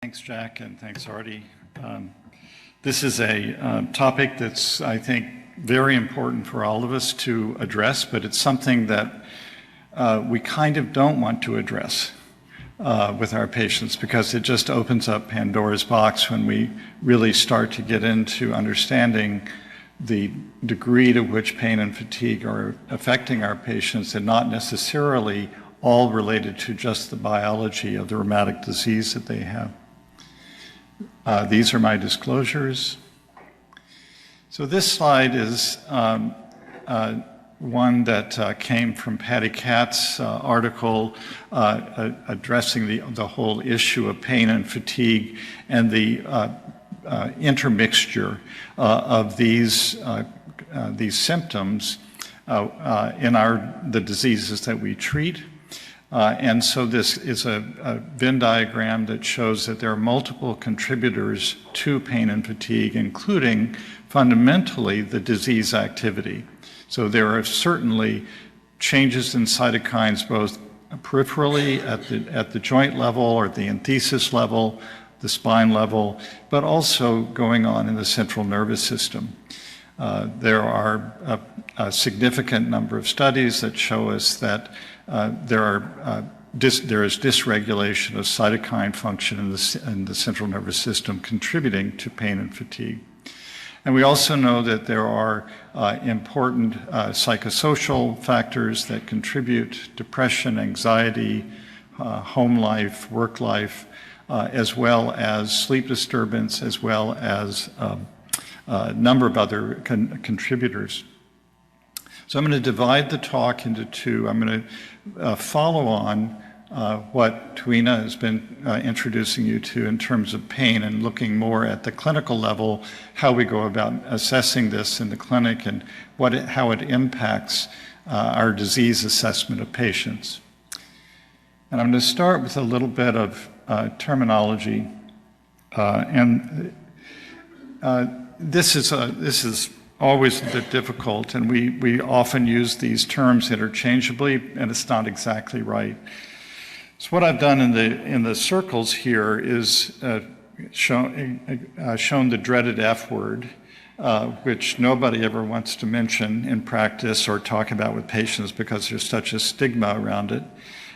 Thanks, Jack, and thanks, Artie. This is a topic that's, I think, very important for all of us to address, but it's something that we kind of don't want to address with our patients because it just opens up Pandora's box when we really start to get into understanding the degree to which pain and fatigue are affecting our patients and not necessarily all related to just the biology of the rheumatic disease that they have. These are my disclosures. So this slide is one that came from Patty Katz's article addressing the whole issue of pain and fatigue and the intermixture of these symptoms in the diseases that we treat. And so this is a Venn diagram that shows that there are multiple contributors to pain and fatigue, including fundamentally the disease activity. So there are certainly changes in cytokines both peripherally at the joint level or the enthesis level, the spine level, but also going on in the central nervous system. There are a significant number of studies that show us that there is dysregulation of cytokine function in the central nervous system contributing to pain and fatigue. And we also know that there are important psychosocial factors that contribute: depression, anxiety, home life, work life, as well as sleep disturbance, as well as a number of other contributors. So I'm going to divide the talk into two. I'm going to follow on what Twina has been introducing you to in terms of pain and looking more at the clinical level, how we go about assessing this in the clinic and how it impacts our disease assessment of patients. And I'm going to start with a little bit of terminology. This is always a bit difficult, and we often use these terms interchangeably, and it's not exactly right. So what I've done in the circles here is shown the dreaded F word, which nobody ever wants to mention in practice or talk about with patients because there's such a stigma around it.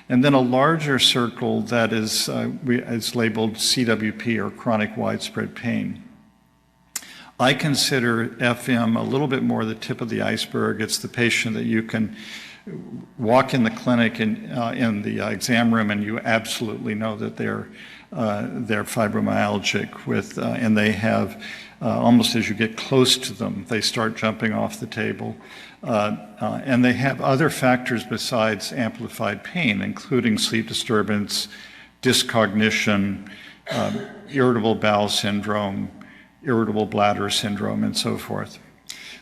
And then a larger circle that is labeled CWP, or chronic widespread pain. I consider FM a little bit more the tip of the iceberg. It's the patient that you can walk in the clinic and in the exam room and you absolutely know that they're fibromyalgic and they have, almost as you get close to them, they start jumping off the table. And they have other factors besides amplified pain, including sleep disturbance, dyscognition, irritable bowel syndrome, irritable bladder syndrome, and so forth.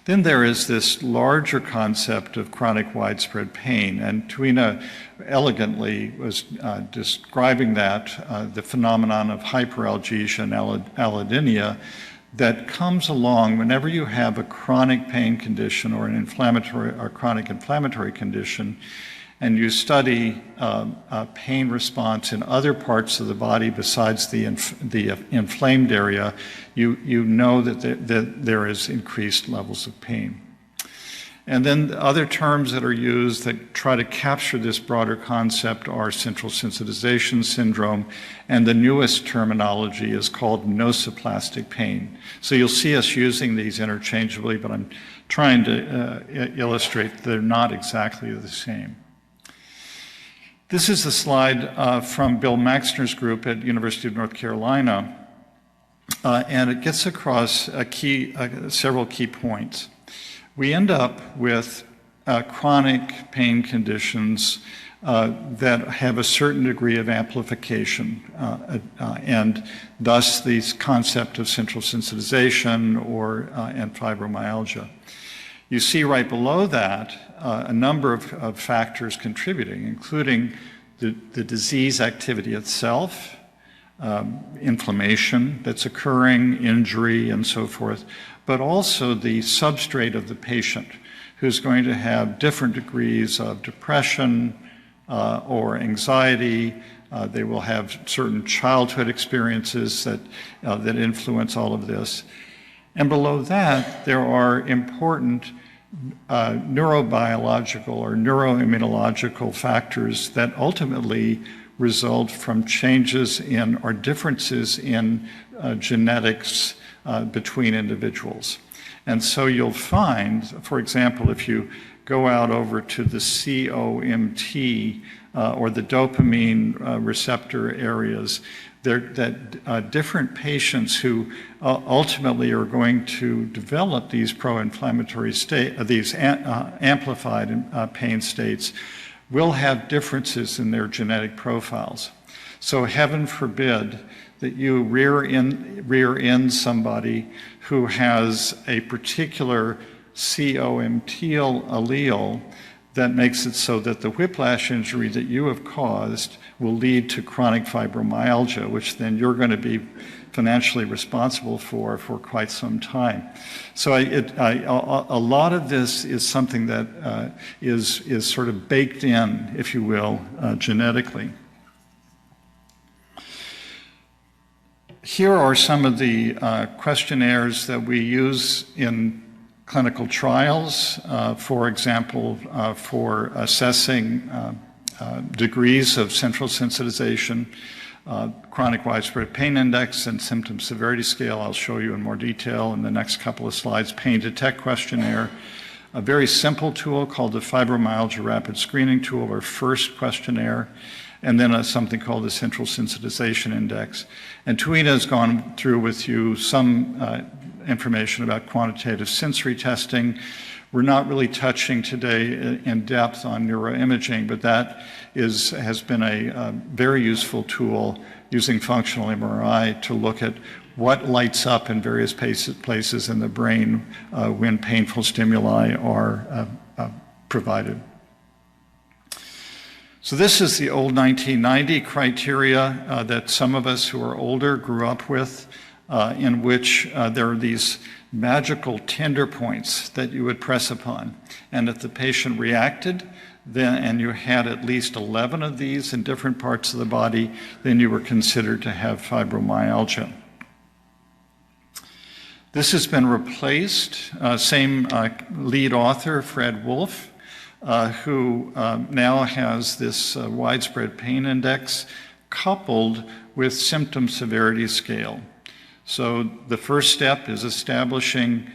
Then there is this larger concept of chronic widespread pain, and Twina elegantly was describing that, the phenomenon of hyperalgesia and allodynia that comes along whenever you have a chronic pain condition or an inflammatory or chronic inflammatory condition, and you study pain response in other parts of the body besides the inflamed area, you know that there is increased levels of pain. And then other terms that are used that try to capture this broader concept are central sensitization syndrome, and the newest terminology is called nociplastic pain. So you'll see us using these interchangeably, but I'm trying to illustrate they're not exactly the same. This is a slide from Bill Maxner's group at University of North Carolina, and it gets across several key points. We end up with chronic pain conditions that have a certain degree of amplification, and thus the concept of central sensitization and fibromyalgia. You see right below that a number of factors contributing, including the disease activity itself, inflammation that's occurring, injury, and so forth, but also the substrate of the patient, who's going to have different degrees of depression or anxiety, They will have certain childhood experiences that influence all of this. And below that, there are important neurobiological or neuroimmunological factors that ultimately result from changes in or differences in genetics between individuals. And so you'll find, for example, if you go out over to the COMT or the dopamine receptor areas, that different patients who ultimately are going to develop these pro-inflammatory these amplified pain states will have differences in their genetic profiles. So heaven forbid that you rear end somebody who has a particular COMT allele that makes it so that the whiplash injury that you have caused will lead to chronic fibromyalgia, which then you're going to be financially responsible for quite some time. So a lot of this is something that is sort of baked in, if you will, genetically. Here are some of the questionnaires that we use in clinical trials, for example, for assessing degrees of central sensitization, chronic widespread pain index, and symptom severity scale. I'll show you in more detail in the next couple of slides. Pain detect questionnaire, a very simple tool called the Fibromyalgia Rapid Screening Tool, or FIRST questionnaire, and then something called the Central Sensitization Index. And Tuina has gone through with you some information about quantitative sensory testing. We're not really touching today in depth on neuroimaging, but that has been a very useful tool using functional MRI to look at what lights up in various places in the brain when painful stimuli are provided. So this is the old 1990 criteria that some of us who are older grew up with, in which there are these magical tender points that you would press upon. And if the patient reacted, and you had at least 11 of these in different parts of the body, then you were considered to have fibromyalgia. This has been replaced, same lead author, Fred Wolf, who now has this widespread pain index coupled with symptom severity scale. So the first step is establishing,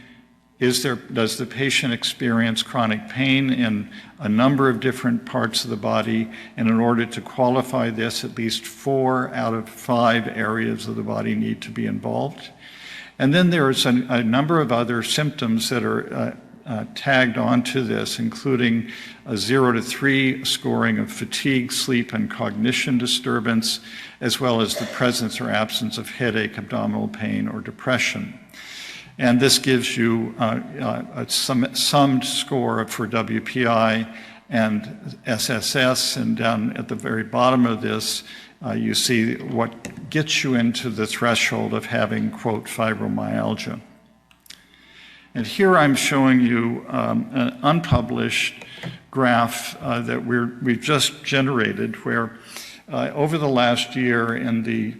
does the patient experience chronic pain in a number of different parts of the body? And in order to qualify this, at least 4 out of 5 areas of the body need to be involved. And then there's a number of other symptoms that are tagged onto this, including a 0 to 3 scoring of fatigue, sleep, and cognition disturbance, as well as the presence or absence of headache, abdominal pain, or depression. And this gives you a summed score for WPI and SSS, and down at the very bottom of this, you see what gets you into the threshold of having, quote, fibromyalgia. And here I'm showing you an unpublished graph that we've just generated, where over the last year in the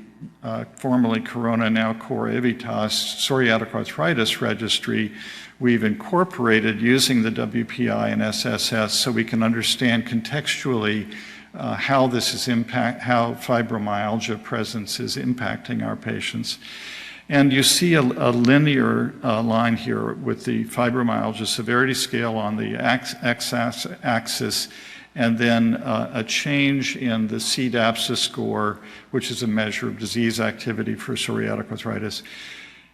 formerly Corona, now Core Evitas psoriatic arthritis registry, we've incorporated using the WPI and SSS so we can understand contextually how how fibromyalgia presence is impacting our patients. And you see a linear line here with the fibromyalgia severity scale on the x-axis, and then a change in the CDAPSA score, which is a measure of disease activity for psoriatic arthritis.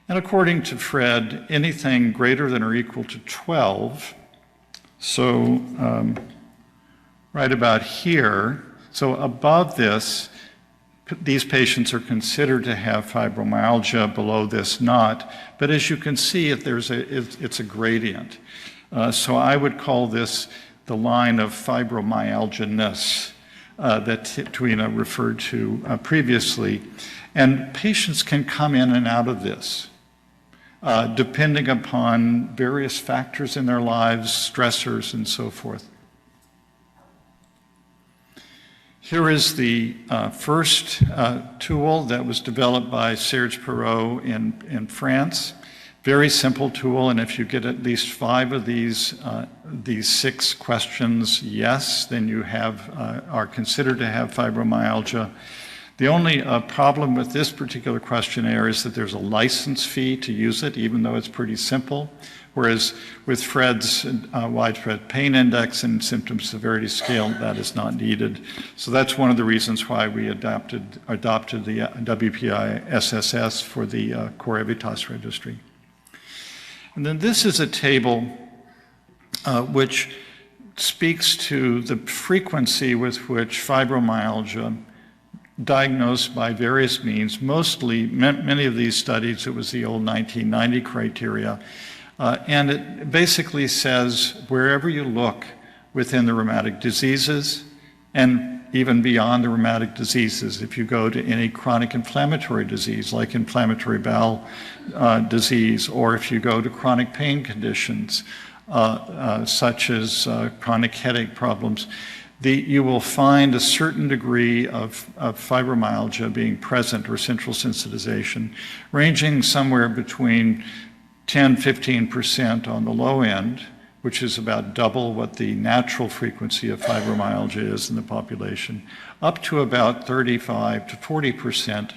And according to Fred, anything greater than or equal to 12, so right about here, so above this, these patients are considered to have fibromyalgia, below this not. But as you can see, it's a gradient. So I would call this the line of fibromyalgia-ness that Tuina referred to previously. And patients can come in and out of this, depending upon various factors in their lives, stressors, and so forth. Here is the first tool that was developed by Serge Perot in France. Very simple tool, and if you get at least 5 of these 6 questions yes, then you are considered to have fibromyalgia. The only problem with this particular questionnaire is that there's a license fee to use it, even though it's pretty simple. Whereas with Fred's widespread pain index and symptom severity scale, that is not needed. So that's one of the reasons why we adopted the WPI SSS for the Core Evitas registry. And then this is a table which speaks to the frequency with which fibromyalgia, diagnosed by various means, mostly, many of these studies, it was the old 1990 criteria, and it basically says wherever you look within the rheumatic diseases, and even beyond the rheumatic diseases, if you go to any chronic inflammatory disease like inflammatory bowel disease, or if you go to chronic pain conditions such as chronic headache problems, you will find a certain degree of fibromyalgia being present, or central sensitization, ranging somewhere between 10-15% on the low end, which is about double what the natural frequency of fibromyalgia is in the population, up to about 35-40%,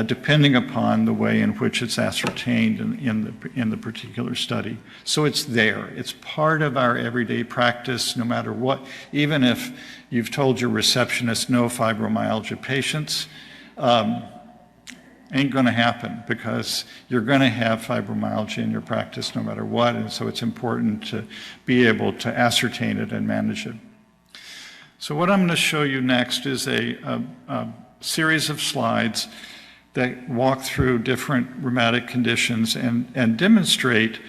depending upon the way in which it's ascertained in the particular study. So it's there. It's part of our everyday practice, no matter what. Even if you've told your receptionist no fibromyalgia patients, ain't going to happen, because you're going to have fibromyalgia in your practice no matter what, and so it's important to be able to ascertain it and manage it. So what I'm going to show you next is a series of slides that walk through different rheumatic conditions and demonstrate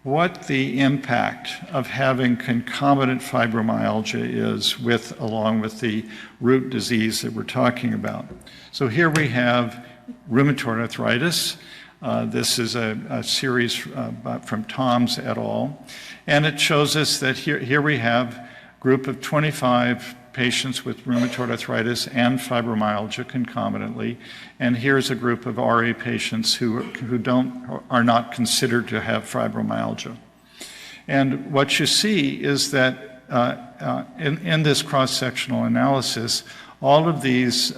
what the impact of having concomitant fibromyalgia is along with the root disease that we're talking about. So here we have rheumatoid arthritis. This is a series from Toms et al. And it shows us that here we have a group of 25 patients with rheumatoid arthritis and fibromyalgia concomitantly. And here's a group of RA patients who are not considered to have fibromyalgia. And what you see is that in this cross-sectional analysis, all of these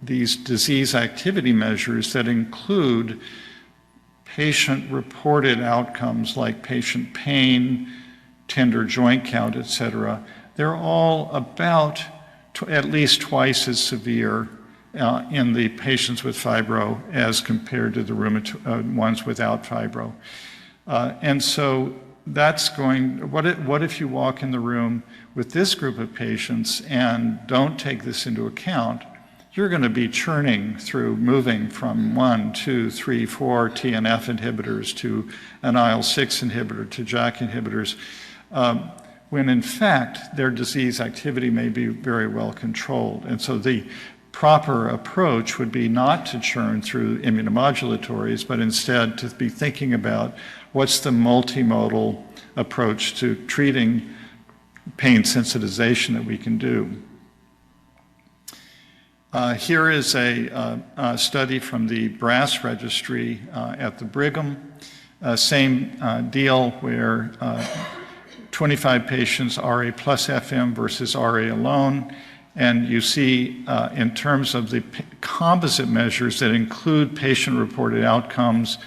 disease activity measures that include patient-reported outcomes like patient pain, tender joint count, et cetera, they're all about at least twice as severe in the patients with fibro as compared to the ones without fibro. And so that's what if you walk in the room with this group of patients and don't take this into account? You're going to be churning through, moving from 1, 2, 3, 4 TNF inhibitors to an IL-6 inhibitor to JAK inhibitors, when in fact their disease activity may be very well controlled. And so the proper approach would be not to churn through immunomodulatories, but instead to be thinking about what's the multimodal approach to treating pain sensitization that we can do. Here is a study from the BRASS registry at the Brigham. Same deal where 25 patients RA plus FM versus RA alone. And you see in terms of the composite measures that include patient-reported outcomes,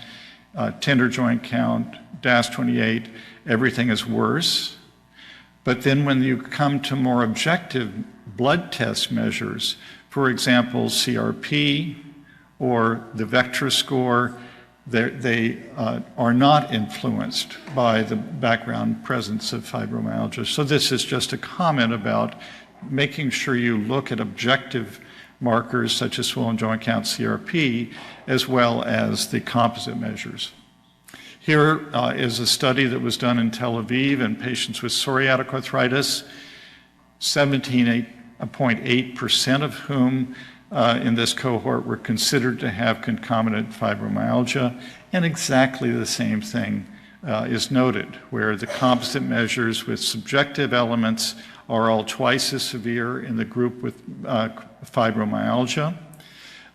tender joint count, DAS28, everything is worse. But then when you come to more objective blood test measures, for example, CRP or the Vectra score, they are not influenced by the background presence of fibromyalgia. So this is just a comment about making sure you look at objective markers such as swollen joint count, CRP, as well as the composite measures. Here is a study that was done in Tel Aviv in patients with psoriatic arthritis, 17.8% of whom in this cohort were considered to have concomitant fibromyalgia, and exactly the same thing is noted, where the composite measures with subjective elements are all twice as severe in the group with fibromyalgia.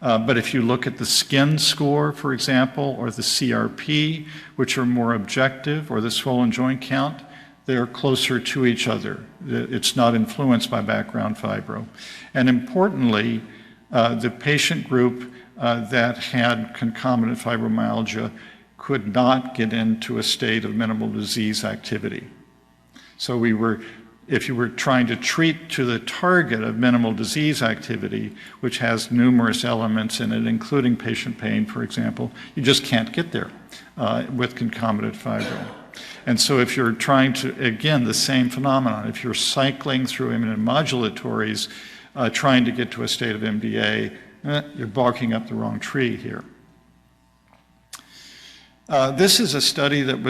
But if you look at the skin score, for example, or the CRP, which are more objective, or the swollen joint count, they're closer to each other. It's not influenced by background fibro. And importantly, the patient group that had concomitant fibromyalgia could not get into a state of minimal disease activity. So if you were trying to treat to the target of minimal disease activity, which has numerous elements in it, including patient pain, for example, you just can't get there with concomitant fibro. And so if you're trying to, again, the same phenomenon, if you're cycling through immunomodulatories, trying to get to a state of MDA, you're barking up the wrong tree here. This is a study that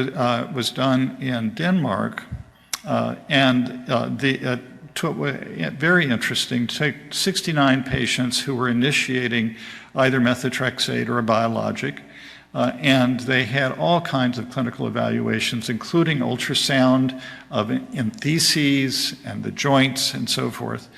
was done in Denmark, very interesting. Take 69 patients who were initiating either methotrexate or a biologic, and they had all kinds of clinical evaluations, including ultrasound of entheses and the joints and so forth.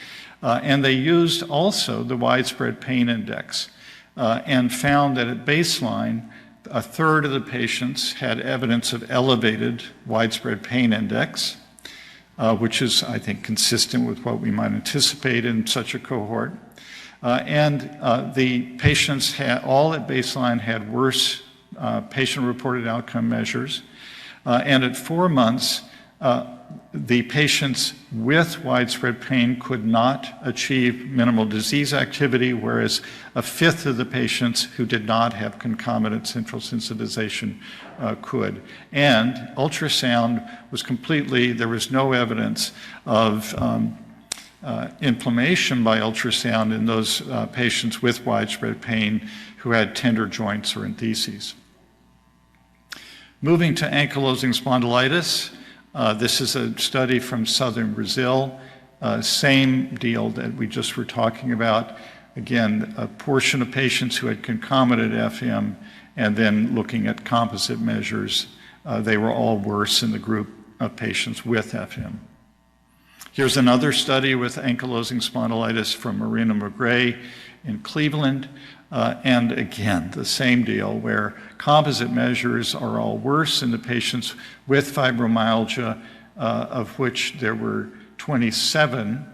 And they used also the widespread pain index and found that at baseline, a third of the patients had evidence of elevated widespread pain index, which is, I think, consistent with what we might anticipate in such a cohort. The patients all at baseline had worse patient-reported outcome measures. And at 4 months, the patients with widespread pain could not achieve minimal disease activity, whereas a fifth of the patients who did not have concomitant central sensitization could. And ultrasound was there was no evidence of inflammation by ultrasound in those patients with widespread pain who had tender joints or entheses. Moving to ankylosing spondylitis, this is a study from southern Brazil, same deal that we just were talking about. Again, a portion of patients who had concomitant FM, and then looking at composite measures, they were all worse in the group of patients with FM. Here's another study with ankylosing spondylitis from Marina McGray in Cleveland. And again, the same deal where composite measures are all worse in the patients with fibromyalgia, of which there were 27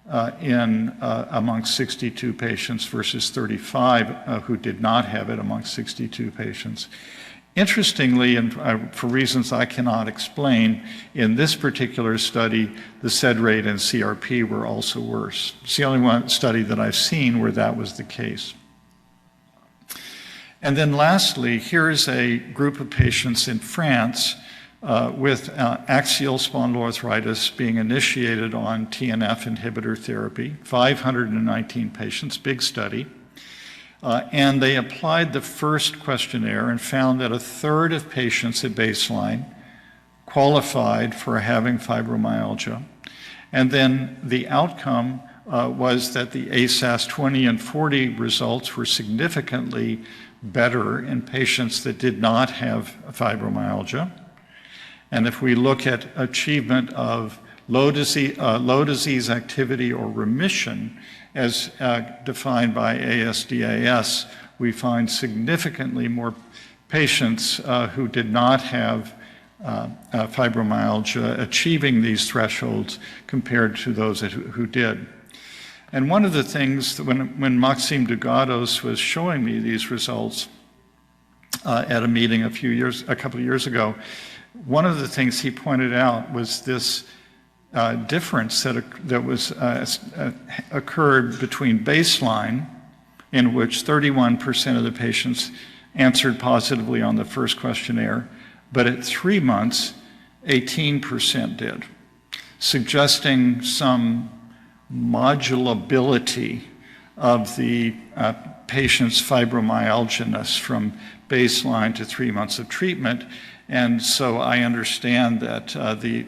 amongst 62 patients versus 35 who did not have it amongst 62 patients. Interestingly, and for reasons I cannot explain, in this particular study, the SED rate and CRP were also worse. It's the only one study that I've seen where that was the case. And then lastly, here's a group of patients in France with axial spondyloarthritis being initiated on TNF inhibitor therapy, 519 patients, big study. And they applied the first questionnaire and found that a third of patients at baseline qualified for having fibromyalgia. And then the outcome was that the ASAS 20 and 40 results were significantly better in patients that did not have fibromyalgia. And if we look at achievement of low disease activity or remission, as defined by ASDAS, we find significantly more patients who did not have fibromyalgia achieving these thresholds compared to those who did. And one of the things that when Maxime Dugados was showing me these results at a meeting a couple of years ago, one of the things he pointed out was this difference that was occurred between baseline, in which 31% of the patients answered positively on the first questionnaire, but at 3 months, 18% did, suggesting some modulability of the patient's fibromyalgia from baseline to 3 months of treatment. And so I understand that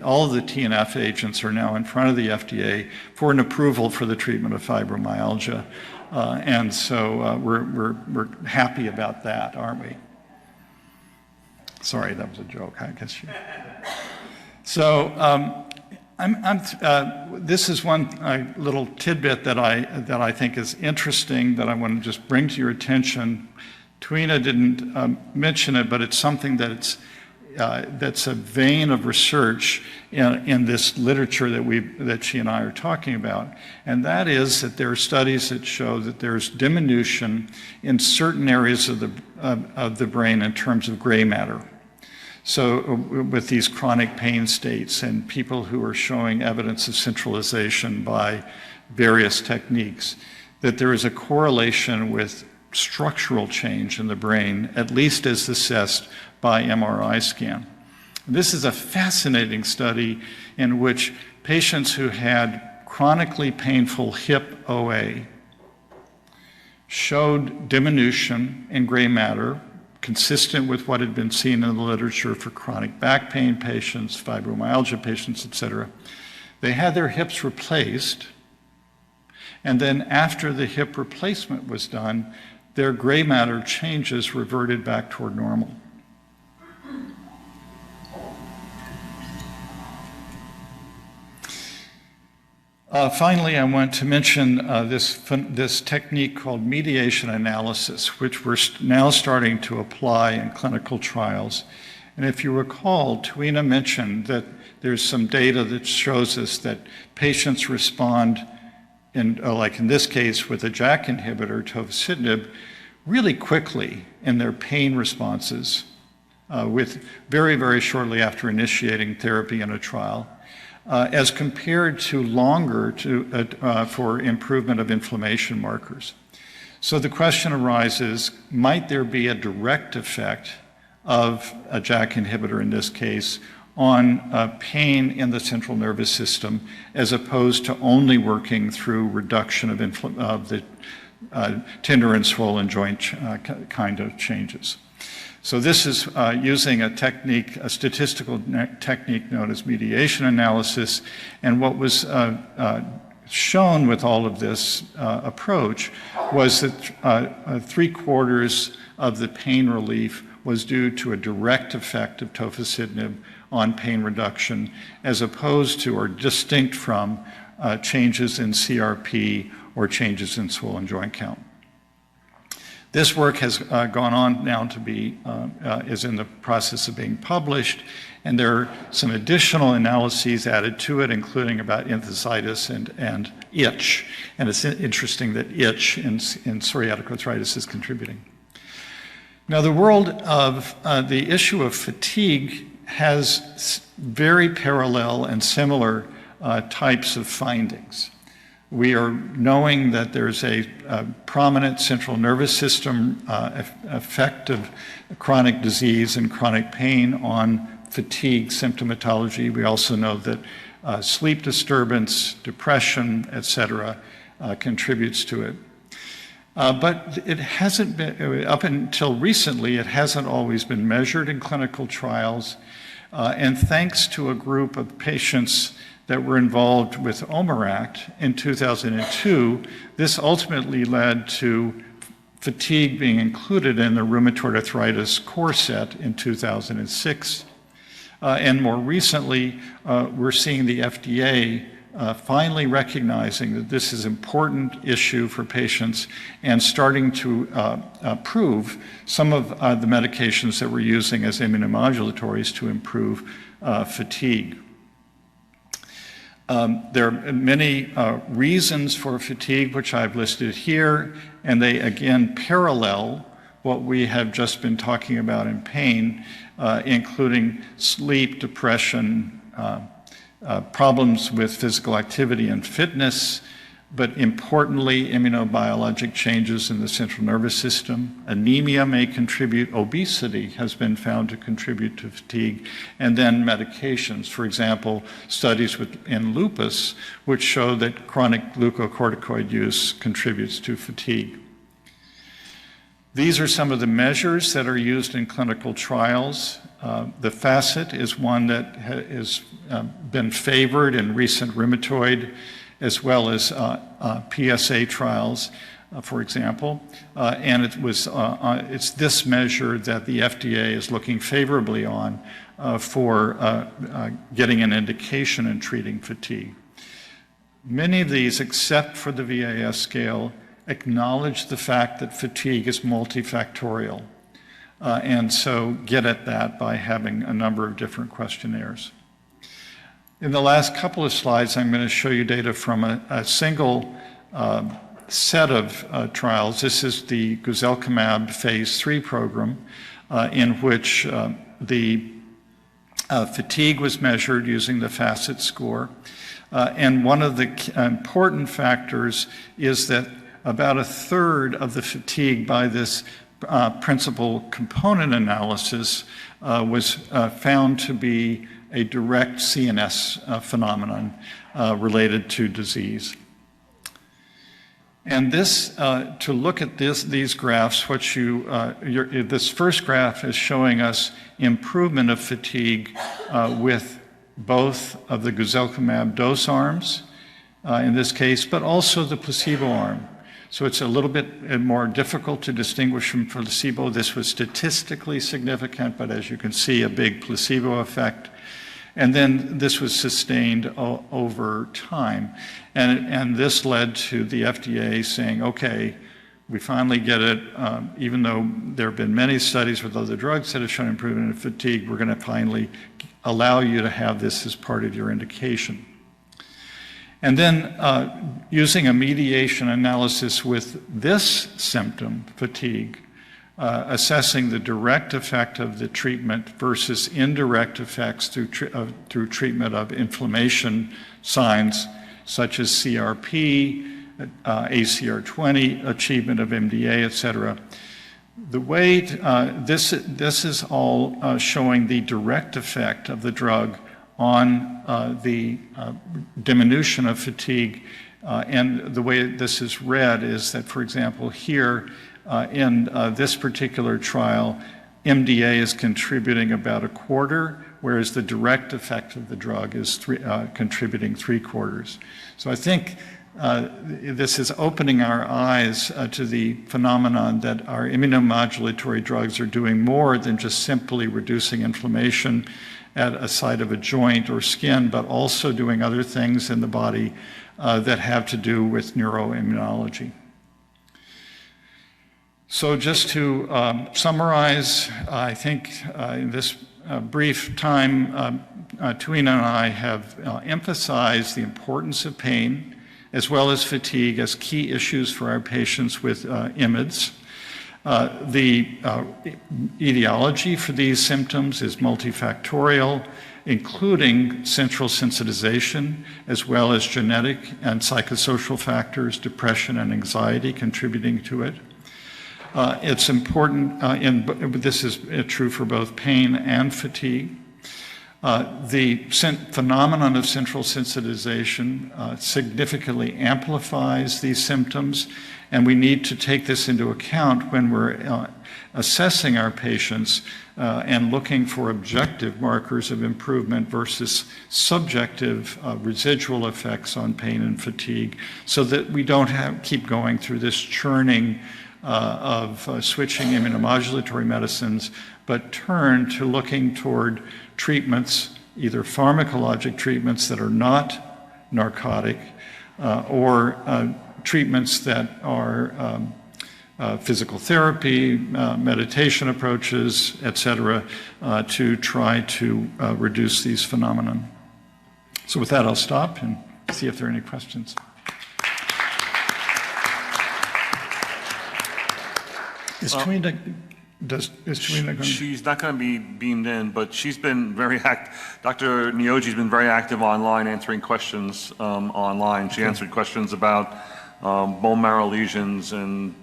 all of the TNF agents are now in front of the FDA for an approval for the treatment of fibromyalgia. And so we're happy about that, aren't we? Sorry, that was a joke, I guess. So This is one little tidbit that I think is interesting that I want to just bring to your attention. Twina didn't mention it, but it's something that's a vein of research in this literature that she and I are talking about, and that is that there are studies that show that there's diminution in certain areas of the brain in terms of gray matter. So with these chronic pain states and people who are showing evidence of centralization by various techniques, that there is a correlation with structural change in the brain, at least as assessed by MRI scan. This is a fascinating study in which patients who had chronically painful hip OA showed diminution in gray matter, consistent with what had been seen in the literature for chronic back pain patients, fibromyalgia patients, etc. They had their hips replaced, and then after the hip replacement was done, their gray matter changes reverted back toward normal. Finally, I want to mention this technique called mediation analysis, which we're now starting to apply in clinical trials. And if you recall, Twina mentioned that there's some data that shows us that patients respond, like in this case with a JAK inhibitor, tofacitinib, really quickly in their pain responses, with very, very shortly after initiating therapy in a trial. As compared to longer for improvement of inflammation markers. So the question arises, might there be a direct effect of a JAK inhibitor in this case on pain in the central nervous system as opposed to only working through reduction of the tender and swollen joint kind of changes? So this is using a technique, a statistical technique known as mediation analysis. And what was shown with all of this approach was that 3/4 of the pain relief was due to a direct effect of tofacitinib on pain reduction, as opposed to or distinct from changes in CRP or changes in swollen joint count. This work has gone on now to be, is in the process of being published, and there are some additional analyses added to it, including about enthesitis and itch. And it's interesting that itch in psoriatic arthritis is contributing. Now, the world of the issue of fatigue has very parallel and similar types of findings. We are knowing that there's a prominent central nervous system effect of chronic disease and chronic pain on fatigue symptomatology. We also know that sleep disturbance, depression, etc., contributes to it. But it hasn't been, up until recently, it hasn't always been measured in clinical trials. And thanks to a group of patients that were involved with OMERACT in 2002, this ultimately led to fatigue being included in the rheumatoid arthritis core set in 2006. And more recently, we're seeing the FDA finally recognizing that this is an important issue for patients and starting to approve some of the medications that we're using as immunomodulatories to improve fatigue. There are many reasons for fatigue, which I've listed here, and they again parallel what we have just been talking about in pain, including sleep, depression, problems with physical activity and fitness, but importantly, immunobiologic changes in the central nervous system. Anemia may contribute. Obesity has been found to contribute to fatigue. And then medications, for example, studies in lupus, which show that chronic glucocorticoid use contributes to fatigue. These are some of the measures that are used in clinical trials. The FACIT is one that has been favored in recent rheumatoid as well as PSA trials. for example, and it's this measure that the FDA is looking favorably on for getting an indication in treating fatigue. Many of these, except for the VAS scale, acknowledge the fact that fatigue is multifactorial, and so get at that by having a number of different questionnaires. In the last couple of slides, I'm going to show you data from a single set of trials. This is the guselkumab phase 3 program, in which the fatigue was measured using the FACIT score. And one of the important factors is that about a third of the fatigue by this principal component analysis was found to be a direct CNS phenomenon related to disease. And this, to look at these graphs, this first graph is showing us improvement of fatigue with both of the guselkumab dose arms, in this case, but also the placebo arm. So it's a little bit more difficult to distinguish from placebo. This was statistically significant, but as you can see, a big placebo effect. And then this was sustained over time. And this led to the FDA saying, okay, we finally get it, even though there have been many studies with other drugs that have shown improvement in fatigue, we're going to finally allow you to have this as part of your indication. And then using a mediation analysis with this symptom, fatigue, assessing the direct effect of the treatment versus indirect effects through treatment of inflammation signs such as CRP, ACR20, achievement of MDA, et cetera. The way this is all showing the direct effect of the drug on the diminution of fatigue, and the way this is read is that, for example, here in this particular trial, MDA is contributing about a quarter, whereas the direct effect of the drug is contributing 3/4. So I think this is opening our eyes to the phenomenon that our immunomodulatory drugs are doing more than just simply reducing inflammation at a site of a joint or skin, but also doing other things in the body that have to do with neuroimmunology. So just to summarize, I think in this brief time, Tuina and I have emphasized the importance of pain as well as fatigue as key issues for our patients with IMIDs. The etiology for these symptoms is multifactorial, including central sensitization, as well as genetic and psychosocial factors, depression and anxiety contributing to it. It's important, this is true for both pain and fatigue. The phenomenon of central sensitization significantly amplifies these symptoms, and we need to take this into account when we're assessing our patients and looking for objective markers of improvement versus subjective residual effects on pain and fatigue, so that we don't keep going through this churning of switching immunomodulatory medicines, but turn to looking toward treatments, either pharmacologic treatments that are not narcotic, or treatments that are physical therapy, meditation approaches, et cetera, to try to reduce these phenomenon. So with that, I'll stop and see if there are any questions. Is Tuina going to... She's not going to be beamed in, but she's been very active. Dr. Niogi's been very active online answering questions online. She answered questions about bone marrow lesions and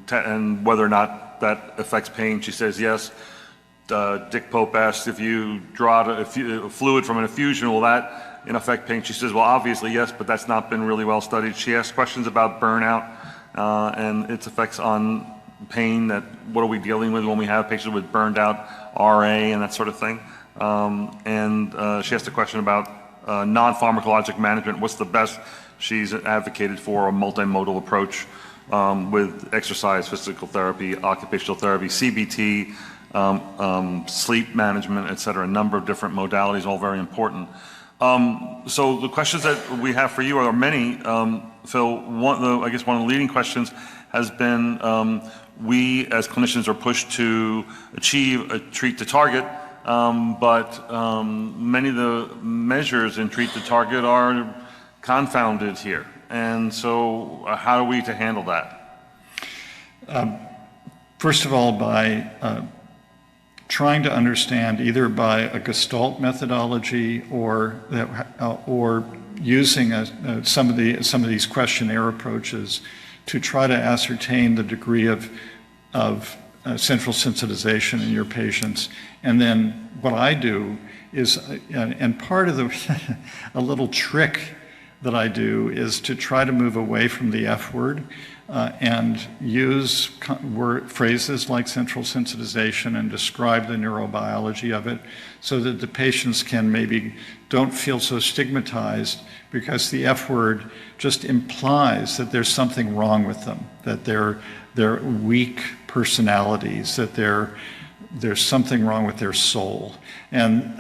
whether or not that affects pain. She says yes. Dick Pope asked if you draw a fluid from an effusion, will that affect pain? She says, well, obviously yes, but that's not been really well studied. She asked questions about burnout and its effects on pain, that what are we dealing with when we have patients with burned out RA and that sort of thing. She asked a question about non-pharmacologic management. What's the best? She's advocated for a multimodal approach with exercise, physical therapy, occupational therapy, CBT, sleep management, et cetera, a number of different modalities, all very important. So the questions that we have for you are many. Phil, I guess one of the leading questions has been, we as clinicians are pushed to achieve a treat to target, but many of the measures in treat to target are confounded here. And so how are we to handle that? First of all, by trying to understand either by a Gestalt methodology or using some of these questionnaire approaches to try to ascertain the degree of central sensitization in your patients. And then what I do is, and part of a little trick that I do is to try to move away from the F word and use phrases like central sensitization and describe the neurobiology of it so that the patients don't feel so stigmatized, because the F word just implies that there's something wrong with them, that they're weak personalities, that there's something wrong with their soul. And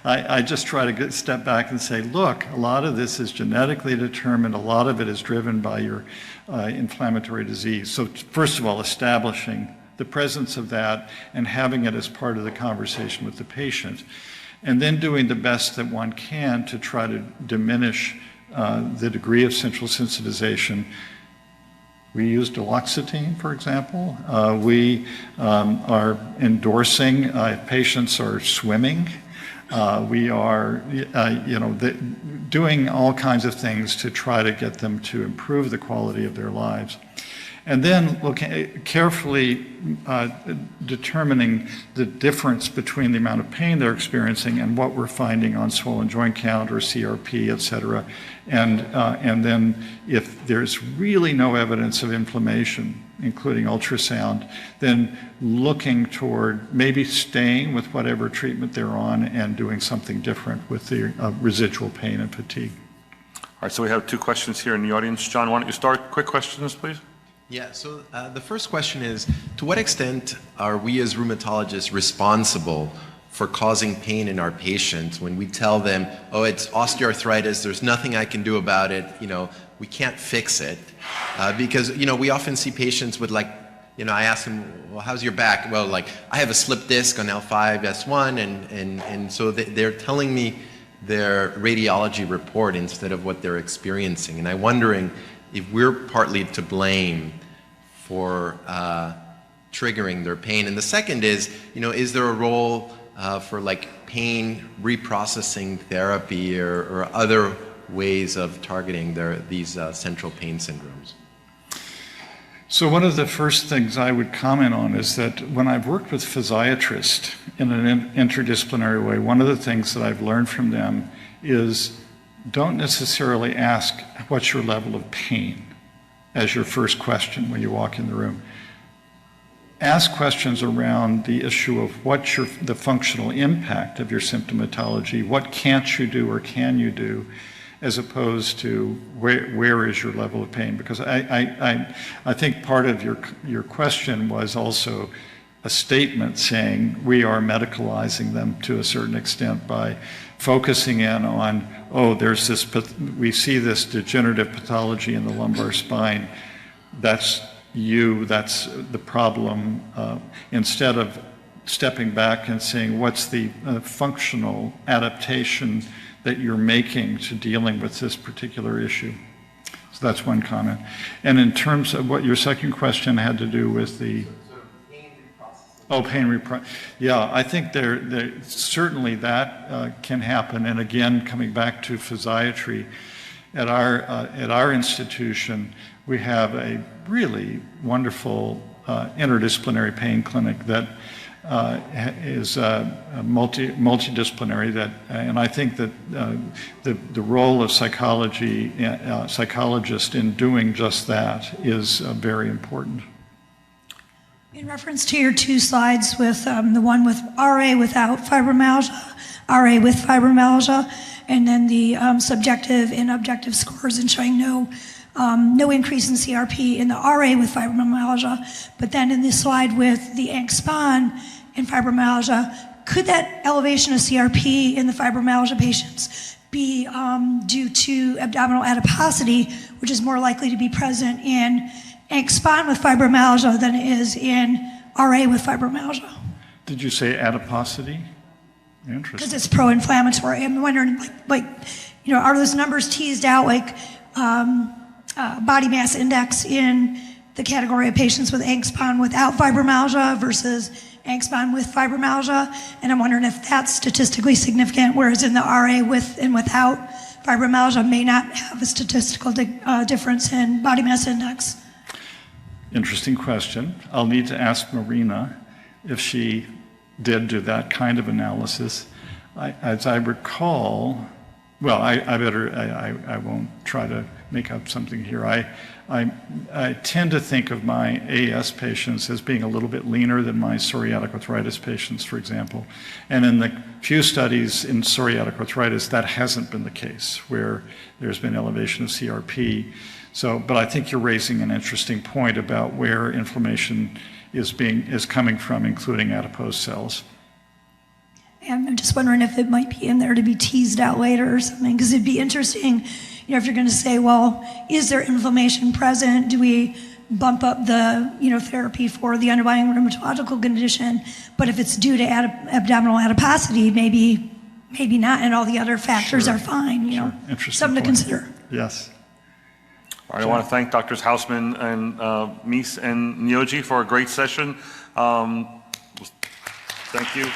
I just try to step back and say, look, a lot of this is genetically determined, a lot of it is driven by your inflammatory disease. So first of all, establishing the presence of that and having it as part of the conversation with the patient, and then doing the best that one can to try to diminish the degree of central sensitization. We use duloxetine, for example. We are endorsing patients are swimming. We are, doing all kinds of things to try to get them to improve the quality of their lives. And then carefully determining the difference between the amount of pain they're experiencing and what we're finding on swollen joint count or CRP, et cetera. And then if there's really no evidence of inflammation, including ultrasound, then looking toward maybe staying with whatever treatment they're on and doing something different with the residual pain and fatigue. All right, so we have two questions here in the audience. John, why don't you start? Quick questions, please. Yeah, so the first question is, to what extent are we as rheumatologists responsible for causing pain in our patients when we tell them, oh, it's osteoarthritis, there's nothing I can do about it, we can't fix it? Because, we often see patients with I ask them, well, how's your back? Well, I have a slip disc on L5, S1, and so they're telling me their radiology report instead of what they're experiencing. And I'm wondering if we're partly to blame for triggering their pain. And the second is there a role for pain reprocessing therapy or other ways of targeting these central pain syndromes? So one of the first things I would comment on is that when I've worked with physiatrists in an interdisciplinary way, one of the things that I've learned from them is don't necessarily ask what's your level of pain as your first question when you walk in the room. Ask questions around the issue of what's the functional impact of your symptomatology, what can't you do or can you do, as opposed to where is your level of pain. Because I think part of your question was also a statement saying we are medicalizing them to a certain extent by focusing in on, we see this degenerative pathology in the lumbar spine, that's the problem, instead of stepping back and saying what's the functional adaptation that you're making to dealing with this particular issue. So that's one comment. And in terms of what your second question had to do with the pain reprocessing. Yeah, I think there certainly that can happen. And again, coming back to physiatry, at our institution, we have a really wonderful interdisciplinary pain clinic that is multidisciplinary. And I think that the role of psychologist in doing just that is very important. In reference to your two slides with the one with RA without fibromyalgia, RA with fibromyalgia, and then the subjective and objective scores and showing no no increase in CRP in the RA with fibromyalgia, but then in this slide with the ANG-SPON and fibromyalgia, could that elevation of CRP in the fibromyalgia patients be due to abdominal adiposity, which is more likely to be present in ANG-SPON with fibromyalgia than it is in RA with fibromyalgia? Did you say adiposity? Because Interesting. it's pro-inflammatory. I'm wondering, are those numbers teased out like body mass index in the category of patients with ANG-SPON without fibromyalgia versus ANG-SPON with fibromyalgia? And I'm wondering if that's statistically significant, whereas in the RA with and without fibromyalgia may not have a statistical difference in body mass index. Interesting question. I'll need to ask Marina if she did do that kind of analysis. As I recall, well, I won't try to make up something here. I tend to think of my AS patients as being a little bit leaner than my psoriatic arthritis patients, for example. And in the few studies in psoriatic arthritis, that hasn't been the case, where there's been elevation of CRP. So, but I think you're raising an interesting point about where inflammation is coming from, including adipose cells. And I'm just wondering if it might be in there to be teased out later or something, because it'd be interesting, if you're going to say, well, is there inflammation present? Do we bump up the, therapy for the underlying rheumatological condition? But if it's due to abdominal adiposity, maybe not, and all the other factors Sure. are fine. Sure. Interesting Something point. to consider. Yes. All right, I want to thank Drs. Hausman and Mease and Nyoji for a great session. Thank you.